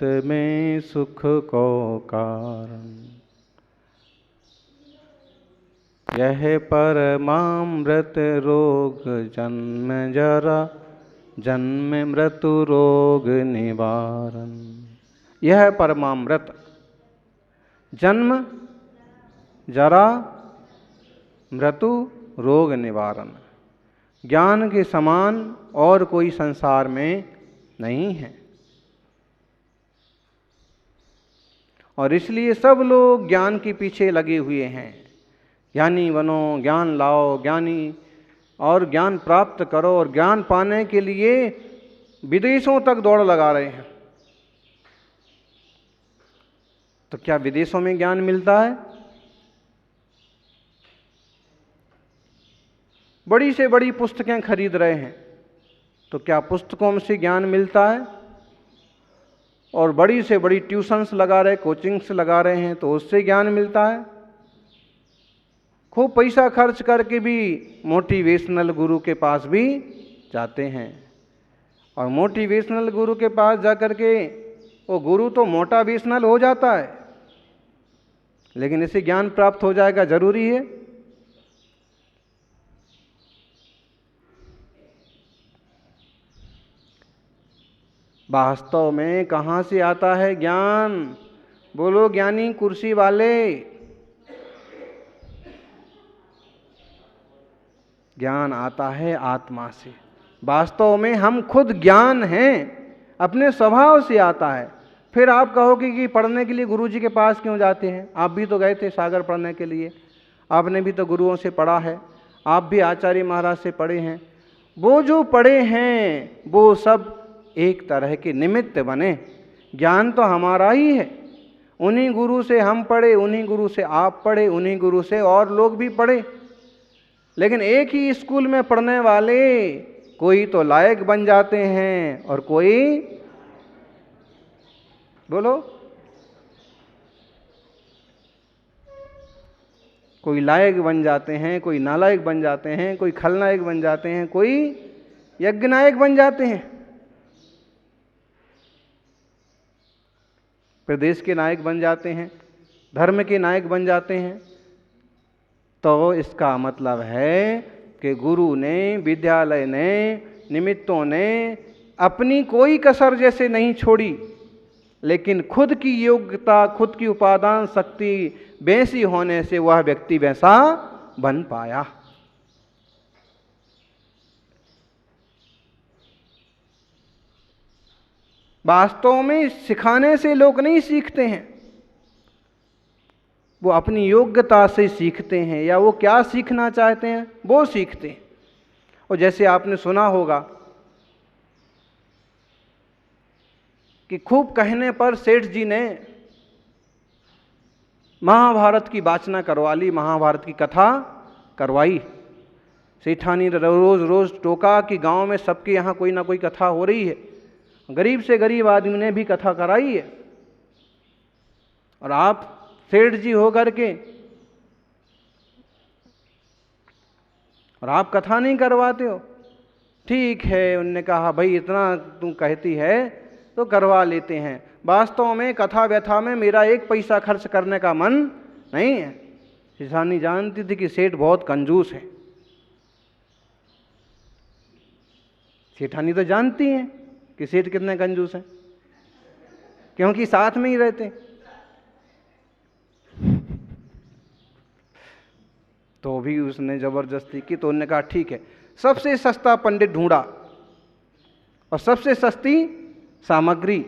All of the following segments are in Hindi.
में सुख को कारण। यह परमामृत रोग जन्म जरा, जन्म मृत्यु रोग निवारण। यह परमामृत जन्म जरा मृत्यु रोग निवारण। ज्ञान के समान और कोई संसार में नहीं है। और इसलिए सब लोग ज्ञान के पीछे लगे हुए हैं। ज्ञानी बनो, ज्ञान लाओ, ज्ञानी और ज्ञान प्राप्त करो, और ज्ञान पाने के लिए विदेशों तक दौड़ लगा रहे हैं। तो क्या विदेशों में ज्ञान मिलता है? बड़ी से बड़ी पुस्तकें खरीद रहे हैं, तो क्या पुस्तकों से ज्ञान मिलता है? और बड़ी से बड़ी ट्यूशन्स लगा रहे, कोचिंग्स लगा रहे हैं, तो उससे ज्ञान मिलता है? खूब पैसा खर्च करके भी मोटिवेशनल गुरु के पास भी जाते हैं, और मोटिवेशनल गुरु के पास जाकर के वो गुरु तो मोटिवेशनल हो जाता है, लेकिन इससे ज्ञान प्राप्त हो जाएगा जरूरी है? वास्तव में कहाँ से आता है ज्ञान? बोलो ज्ञानी कुर्सी वाले। ज्ञान आता है आत्मा से। वास्तव में हम खुद ज्ञान हैं, अपने स्वभाव से आता है। फिर आप कहोगे कि पढ़ने के लिए गुरुजी के पास क्यों जाते हैं? आप भी तो गए थे सागर पढ़ने के लिए, आपने भी तो गुरुओं से पढ़ा है, आप भी आचार्य महाराज से पढ़े हैं। वो जो पढ़े हैं वो सब एक तरह के निमित्त बने। ज्ञान तो हमारा ही है। उन्हीं गुरु से हम पढ़े, उन्हीं गुरु से आप पढ़े, उन्हीं गुरु से और लोग भी पढ़े। लेकिन एक ही स्कूल में पढ़ने वाले कोई तो लायक बन जाते हैं और कोई, बोलो, कोई लायक बन जाते हैं, कोई नालायक बन जाते हैं, कोई खलनायक बन जाते हैं, कोई यज्ञनायक बन जाते हैं, प्रदेश के नायक बन जाते हैं, धर्म के नायक बन जाते हैं। तो इसका मतलब है कि गुरु ने, विद्यालय ने, निमित्तों ने अपनी कोई कसर जैसे नहीं छोड़ी, लेकिन खुद की योग्यता, खुद की उपादान शक्ति वैसी होने से वह व्यक्ति वैसा बन पाया। वास्तव में सिखाने से लोग नहीं सीखते हैं, वो अपनी योग्यता से सीखते हैं, या वो क्या सीखना चाहते हैं वो सीखते हैं। और जैसे आपने सुना होगा कि खूब कहने पर सेठ जी ने महाभारत की वाचना करवा ली, महाभारत की कथा करवाई। सेठानी रोज रोज टोका कि गांव में सबके यहाँ कोई ना कोई कथा हो रही है। गरीब से गरीब आदमी ने भी कथा कराई है, और आप सेठ जी हो करके और आप कथा नहीं करवाते हो। ठीक है, उनने कहा भाई इतना तू कहती है तो करवा लेते हैं। वास्तव में कथा व्यथा में मेरा एक पैसा खर्च करने का मन नहीं है। सेठानी जानती थी कि सेठ बहुत कंजूस है। सेठानी तो जानती हैं कि सेठ कितने कंजूस हैं, क्योंकि साथ में ही रहते। तो भी उसने जबरदस्ती की। तो उन्होंने कहा ठीक है, सबसे सस्ता पंडित ढूंढा और सबसे सस्ती सामग्री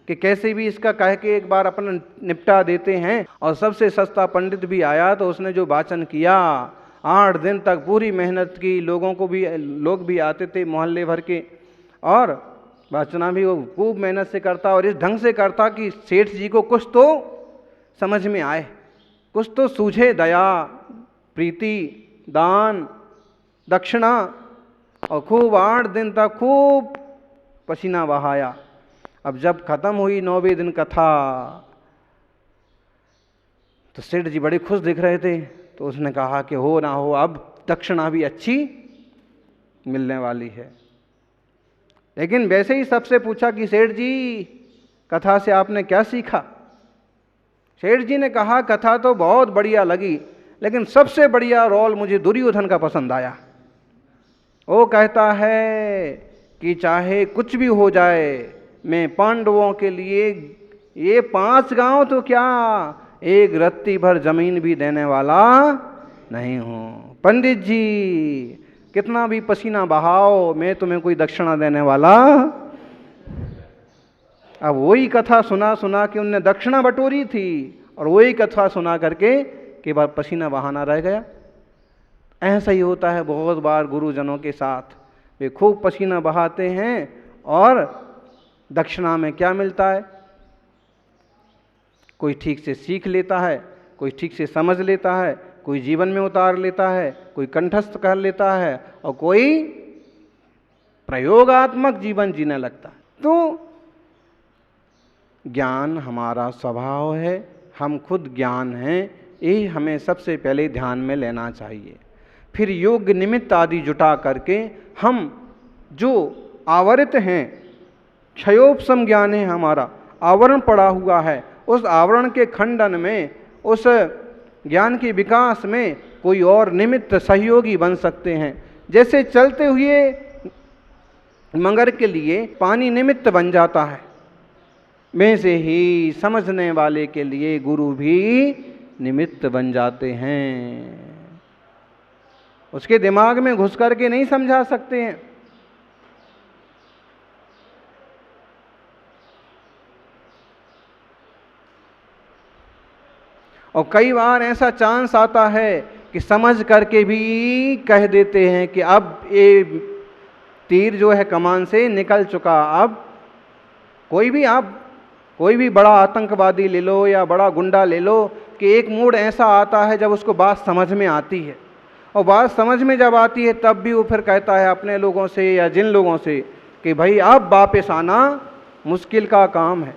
कि कैसे भी इसका कह के एक बार अपन निपटा देते हैं। और सबसे सस्ता पंडित भी आया, तो उसने जो वाचन किया 8 दिन तक पूरी मेहनत की। लोग भी आते थे मोहल्ले भर के, और वाचना भी वो खूब मेहनत से करता, और इस ढंग से करता कि सेठ जी को कुछ तो समझ में आए, कुछ तो सूझे। दया, प्रीति, दान, दक्षिणा, और खूब 8 दिन तक खूब पसीना बहाया। अब जब खत्म हुई 9वें दिन कथा, तो सेठ जी बड़े खुश दिख रहे थे। तो उसने कहा कि हो ना हो, अब दक्षिणा भी अच्छी मिलने वाली है। लेकिन वैसे ही सबसे पूछा कि सेठ जी कथा से आपने क्या सीखा? सेठ जी ने कहा कथा तो बहुत बढ़िया लगी, लेकिन सबसे बढ़िया रोल मुझे दुर्योधन का पसंद आया। वो कहता है कि चाहे कुछ भी हो जाए, मैं पांडवों के लिए ये 5 गांव तो क्या, एक रत्ती भर जमीन भी देने वाला नहीं हूं। पंडित जी कितना भी पसीना बहाओ, मैं तुम्हें कोई दक्षिणा देने वाला। अब वही कथा सुना सुना के उनने दक्षिणा बटोरी थी, और वही कथा सुना करके कि बार पसीना बहाना रह गया। ऐसा ही होता है बहुत बार गुरुजनों के साथ, वे खूब पसीना बहाते हैं और दक्षिणा में क्या मिलता है? कोई ठीक से सीख लेता है, कोई ठीक से समझ लेता है, कोई जीवन में उतार लेता है, कोई कंठस्थ कर लेता है, और कोई प्रयोगात्मक जीवन जीने लगता है। तो ज्ञान हमारा स्वभाव है, हम खुद ज्ञान हैं, ये हमें सबसे पहले ध्यान में लेना चाहिए। फिर योग निमित्त आदि जुटा करके हम जो आवरित हैं, क्षयोपशम ज्ञान है हमारा, आवरण पड़ा हुआ है, उस आवरण के खंडन में, उस ज्ञान के विकास में कोई और निमित्त सहयोगी बन सकते हैं। जैसे चलते हुए मगर के लिए पानी निमित्त बन जाता है, वैसे ही समझने वाले के लिए गुरु भी निमित्त बन जाते हैं। उसके दिमाग में घुस करके नहीं समझा सकते हैं। और कई बार ऐसा चांस आता है कि समझ करके भी कह देते हैं कि अब ये तीर जो है कमान से निकल चुका। अब कोई भी बड़ा आतंकवादी ले लो या बड़ा गुंडा ले लो, कि एक मूड ऐसा आता है जब उसको बात समझ में आती है, और बात समझ में जब आती है तब भी वो फिर कहता है अपने लोगों से या जिन लोगों से कि भाई अब वापस आना मुश्किल का काम है।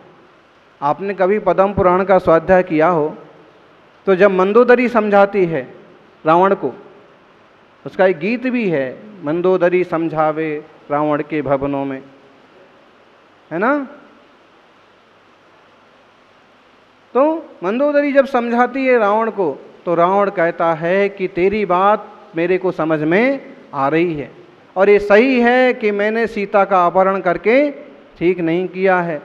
आपने कभी पद्म पुराण का स्वाध्याय किया हो तो जब मंदोदरी समझाती है रावण को, उसका एक गीत भी है, मंदोदरी समझावे रावण के भवनों में, है ना? तो मंदोदरी जब समझाती है रावण को, तो रावण कहता है कि तेरी बात मेरे को समझ में आ रही है, और ये सही है कि मैंने सीता का अपहरण करके ठीक नहीं किया है,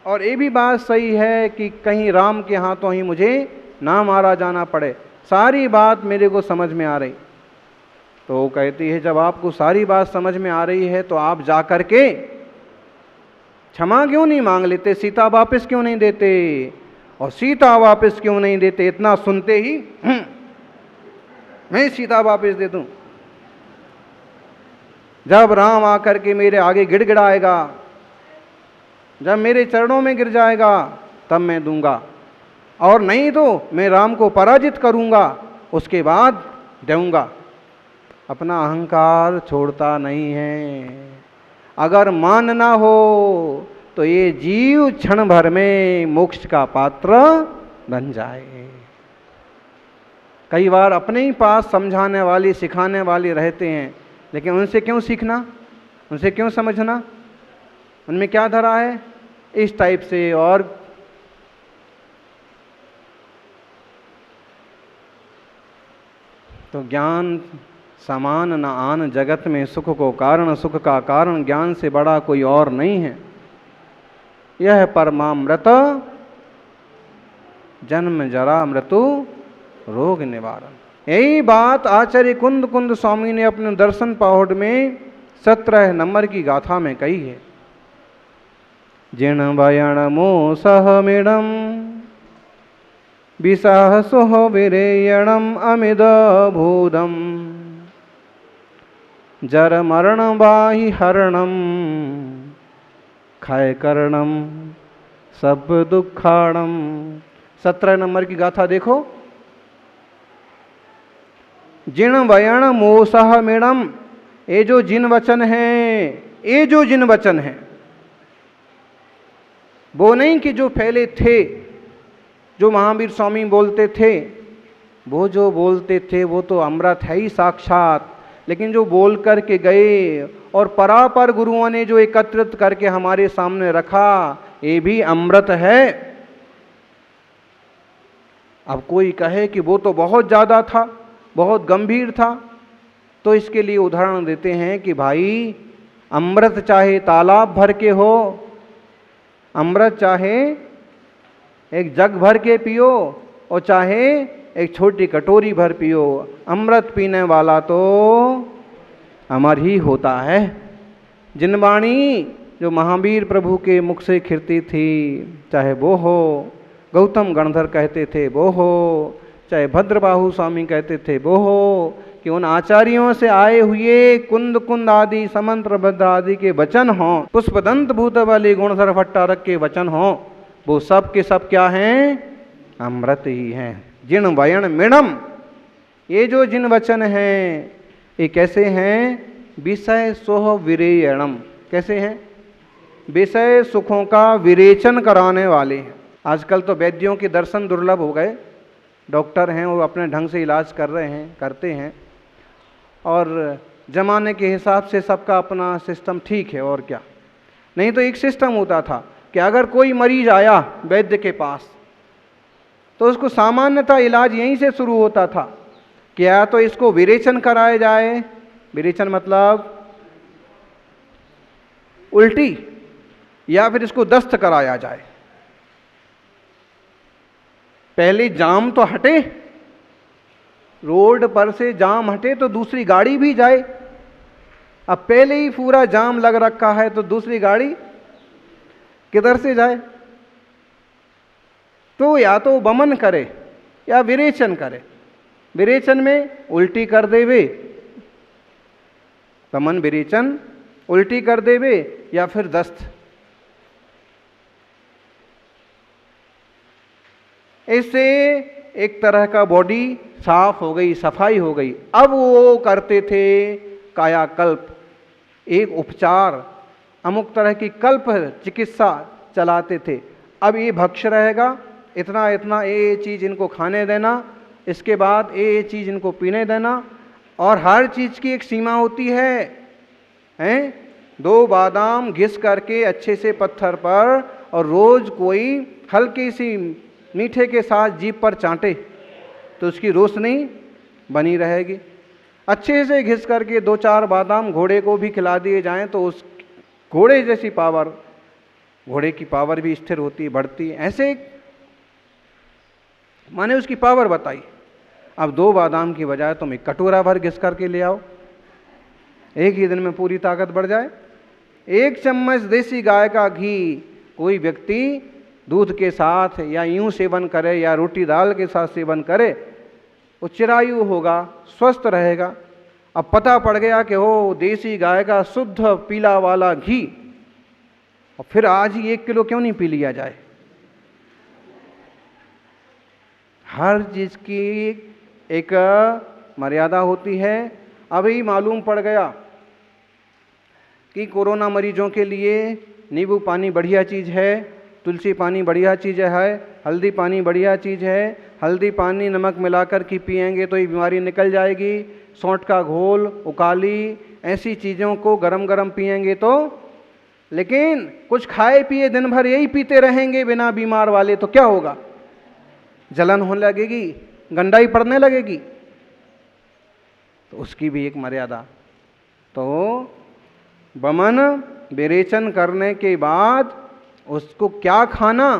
और ये भी बात सही है कि कहीं राम के हाथों ही मुझे ना मारा जाना पड़े। सारी बात मेरे को समझ में आ रही। तो वो कहती है जब आपको सारी बात समझ में आ रही है तो आप जा कर के क्षमा क्यों नहीं मांग लेते, सीता वापस क्यों नहीं देते? और सीता वापस क्यों नहीं देते, इतना सुनते ही मैं सीता वापस दे दूं। जब राम आकर के मेरे आगे गिड़गिड़ाएगा, जब मेरे चरणों में गिर जाएगा, तब मैं दूंगा, और नहीं तो मैं राम को पराजित करूंगा, उसके बाद दूंगा। अपना अहंकार छोड़ता नहीं है। अगर मान ना हो तो ये जीव क्षण भर में मोक्ष का पात्र बन जाए। कई बार अपने ही पास समझाने वाले सिखाने वाले रहते हैं, लेकिन उनसे क्यों सीखना, उनसे क्यों समझना? उनमें क्या धरा है? इस टाइप से। और तो ज्ञान समान न आन जगत में सुख को कारण, सुख का कारण ज्ञान से बड़ा कोई और नहीं है। यह परमामृत जन्म जरा मृत्यु रोग निवारण। यही बात आचार्य कुंद कुंद स्वामी ने अपने दर्शन पाहुड़ में 17 नंबर की गाथा में कही है। जिण वयण मोसहमिडम विसाहसो विरेयणम अमिद भूदम जर मरण बाहि हरणम खाय करणम सब दुखाणम। 17 नंबर की गाथा देखो। जिन वयण मोसह मेणम, ये जो जिन वचन है, ये जो जिन वचन है, वो नहीं कि जो पहले थे, जो महावीर स्वामी बोलते थे, वो जो बोलते थे वो तो अमृत है ही साक्षात। लेकिन जो बोल करके गए और परापर गुरुओं ने जो एकत्रित करके हमारे सामने रखा, ये भी अमृत है। अब कोई कहे कि वो तो बहुत ज़्यादा था, बहुत गंभीर था, तो इसके लिए उदाहरण देते हैं कि भाई अमृत चाहे तालाब भर के हो, अमृत चाहे एक जग भर के पियो और चाहे एक छोटी कटोरी भर पियो, अमृत पीने वाला तो अमर ही होता है। जिनवाणी जो महावीर प्रभु के मुख से खिरती थी, चाहे वो हो गौतम गणधर कहते थे वो हो, चाहे भद्रबाहु स्वामी कहते थे वो हो, कि उन आचार्यों से आए हुए कुंद कुंद आदि समंत्र भद्र आदि के वचन हों, पुष्पदंत भूत बलि गुणधर भट्टारक के वचन हों, वो सब के सब क्या हैं? अमृत ही हैं। जिन वयण मृणम, ये जो जिन वचन हैं ये कैसे हैं? विषय सोह विरेयणम, कैसे हैं? विषय सुखों का विरेचन कराने वाले हैं। आजकल तो वैद्यों के दर्शन दुर्लभ हो गए, डॉक्टर हैं वो अपने ढंग से इलाज कर रहे हैं, करते हैं, और जमाने के हिसाब से सबका अपना सिस्टम ठीक है, और क्या। नहीं तो एक सिस्टम होता था कि अगर कोई मरीज आया वैद्य के पास तो उसको सामान्यतः इलाज यहीं से शुरू होता था कि या तो इसको विरेचन कराया जाए, विरेचन मतलब उल्टी, या फिर इसको दस्त कराया जाए। पहले जाम तो हटे, रोड पर से जाम हटे तो दूसरी गाड़ी भी जाए। अब पहले ही पूरा जाम लग रखा है तो दूसरी गाड़ी किधर से जाए? तो या तो वमन करे या विरेचन करे। विरेचन में उल्टी कर देवे, वमन विरेचन उल्टी कर देवे, या फिर दस्त। इससे एक तरह का बॉडी साफ हो गई, सफाई हो गई। अब वो करते थे कायाकल्प, एक उपचार, अमुक तरह की कल्प चिकित्सा चलाते थे। अब ये भक्ष्य रहेगा, इतना इतना ये चीज़ इनको खाने देना, इसके बाद ये चीज़ इनको पीने देना, और हर चीज़ की एक सीमा होती है, हैं? 2 बादाम घिस करके अच्छे से पत्थर पर, और रोज़ कोई हल्की सी मीठे के साथ जीभ पर चाटे तो उसकी रोशनी बनी रहेगी। अच्छे से घिस करके 2-4 बादाम घोड़े को भी खिला दिए जाएं तो उस घोड़े जैसी पावर, घोड़े की पावर भी स्थिर होती, बढ़ती। ऐसे माने उसकी पावर बताई। अब 2 बादाम की बजाय तुम एक कटोरा भर घिस करके ले आओ, एक ही दिन में पूरी ताकत बढ़ जाए। 1 चम्मच देसी गाय का घी कोई व्यक्ति दूध के साथ या यूं सेवन करे या रोटी दाल के साथ सेवन करे, वो चिरायु होगा, स्वस्थ रहेगा। अब पता पड़ गया कि हो देसी गाय का शुद्ध पीला वाला घी, और फिर आज ही 1 किलो क्यों नहीं पी लिया जाए? हर चीज की एक मर्यादा होती है। अभी मालूम पड़ गया कि कोरोना मरीजों के लिए नींबू पानी बढ़िया चीज़ है, तुलसी पानी बढ़िया चीज़ है, हल्दी पानी बढ़िया चीज़ है। हल्दी पानी नमक मिलाकर के पिएंगे तो ये बीमारी निकल जाएगी। सौंठ का घोल, उकाली, ऐसी चीज़ों को गरम गरम पिएंगे तो। लेकिन कुछ खाए पिए दिन भर यही पीते रहेंगे बिना बीमार वाले तो क्या होगा? जलन होने लगेगी, गंडाई पड़ने लगेगी। तो उसकी भी एक मर्यादा। तो वमन विरेचन करने के बाद उसको क्या खाना,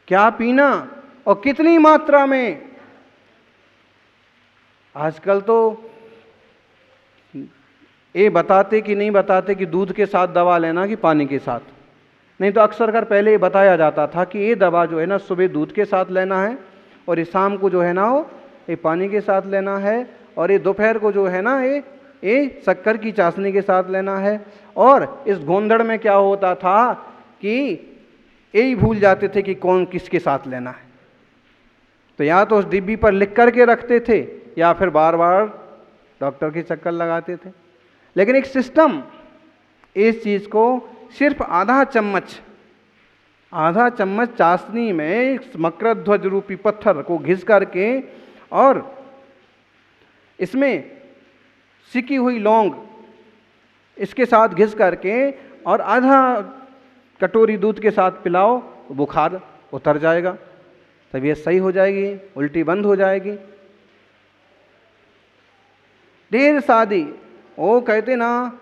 क्या पीना और कितनी मात्रा में। आजकल तो ये बताते कि नहीं बताते कि दूध के साथ दवा लेना कि पानी के साथ। नहीं तो अक्सर कर पहले ये बताया जाता था कि ये दवा जो है ना सुबह दूध के साथ लेना है, और ये शाम को जो है ना वो ये पानी के साथ लेना है, और ये दोपहर को जो है ना ये शक्कर की चाशनी के साथ लेना है। और इस गोंधड़ में क्या होता था कि यही भूल जाते थे कि कौन किसके साथ लेना है। तो या तो उस डिब्बी पर लिख करके रखते थे या फिर बार बार डॉक्टर के चक्कर लगाते थे। लेकिन एक सिस्टम इस चीज़ को सिर्फ आधा चम्मच चाशनी में मकरध्वज रूपी पत्थर को घिस करके और इसमें सिकी हुई लौंग इसके साथ घिस करके और आधा कटोरी दूध के साथ पिलाओ, बुखार उतर जाएगा, तबीयत सही हो जाएगी, उल्टी बंद हो जाएगी। ढेर सादी वो कहते ना,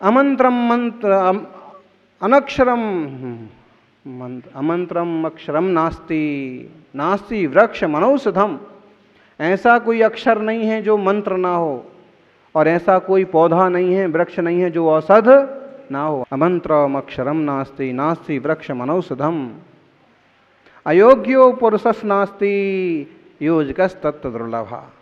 अमंत्रम मंत्र अनक्षरम मंत्र अमंत्रम अक्षरम नास्ति, नास्ति वृक्ष मनौषधम। ऐसा कोई अक्षर नहीं है जो मंत्र ना हो, और ऐसा कोई पौधा नहीं है, वृक्ष नहीं है जो औषध ना हो। अमंत्रम अक्षरम नास्ति, नास्ति वृक्ष मनौषधम, अयोग्यो पुरुषस नास्ति, योजकस तत्व दुर्लभा।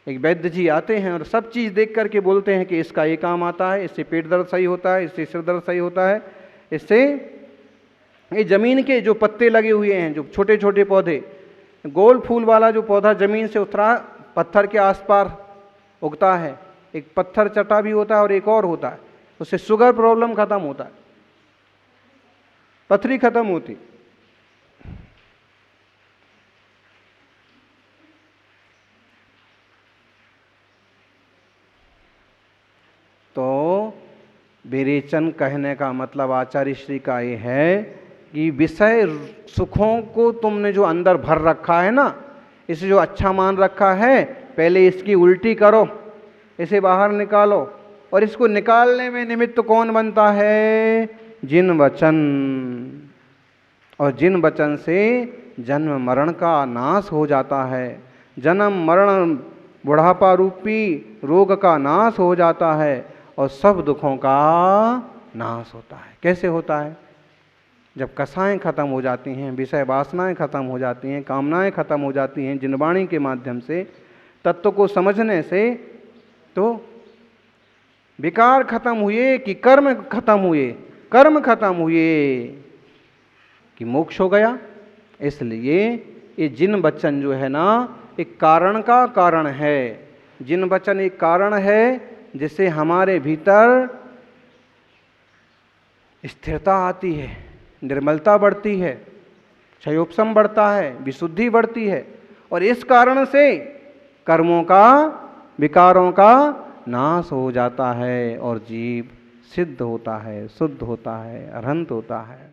एक वैद्य जी आते हैं और सब चीज़ देख करके बोलते हैं कि इसका ये काम आता है, इससे पेट दर्द सही होता है, इससे सिर दर्द सही होता है, इससे ये जमीन के जो पत्ते लगे हुए हैं, जो छोटे छोटे पौधे, गोल फूल वाला जो पौधा जमीन से उतरा पत्थर के आसपास उगता है, एक पत्थर चटा भी होता है और एक और होता है, उससे शुगर प्रॉब्लम खत्म होता है, पथरी खत्म होती। तो विरेचन कहने का मतलब आचार्य श्री का ये है कि विषय सुखों को तुमने जो अंदर भर रखा है ना, इसे जो अच्छा मान रखा है, पहले इसकी उल्टी करो, इसे बाहर निकालो। और इसको निकालने में निमित्त कौन बनता है? जिन वचन। और जिन वचन से जन्म मरण का नाश हो जाता है, जन्म मरण बुढ़ापा रूपी रोग का नाश हो जाता है, और सब दुखों का नाश होता है। कैसे होता है? जब कसाएं खत्म हो जाती हैं, विषय वासनाएं खत्म हो जाती हैं, कामनाएं खत्म हो जाती हैं, जिनवाणी के माध्यम से तत्व को समझने से, तो विकार खत्म हुए कि कर्म खत्म हुए? कर्म खत्म हुए कि मोक्ष हो गया। इसलिए ये जिन वचन जो है ना, एक कारण का कारण है। जिन वचन एक कारण है जिससे हमारे भीतर स्थिरता आती है, निर्मलता बढ़ती है, क्षयोपशम बढ़ता है, विशुद्धि बढ़ती है, और इस कारण से कर्मों का, विकारों का नाश हो जाता है और जीव सिद्ध होता है, शुद्ध होता है, अरहंत होता है।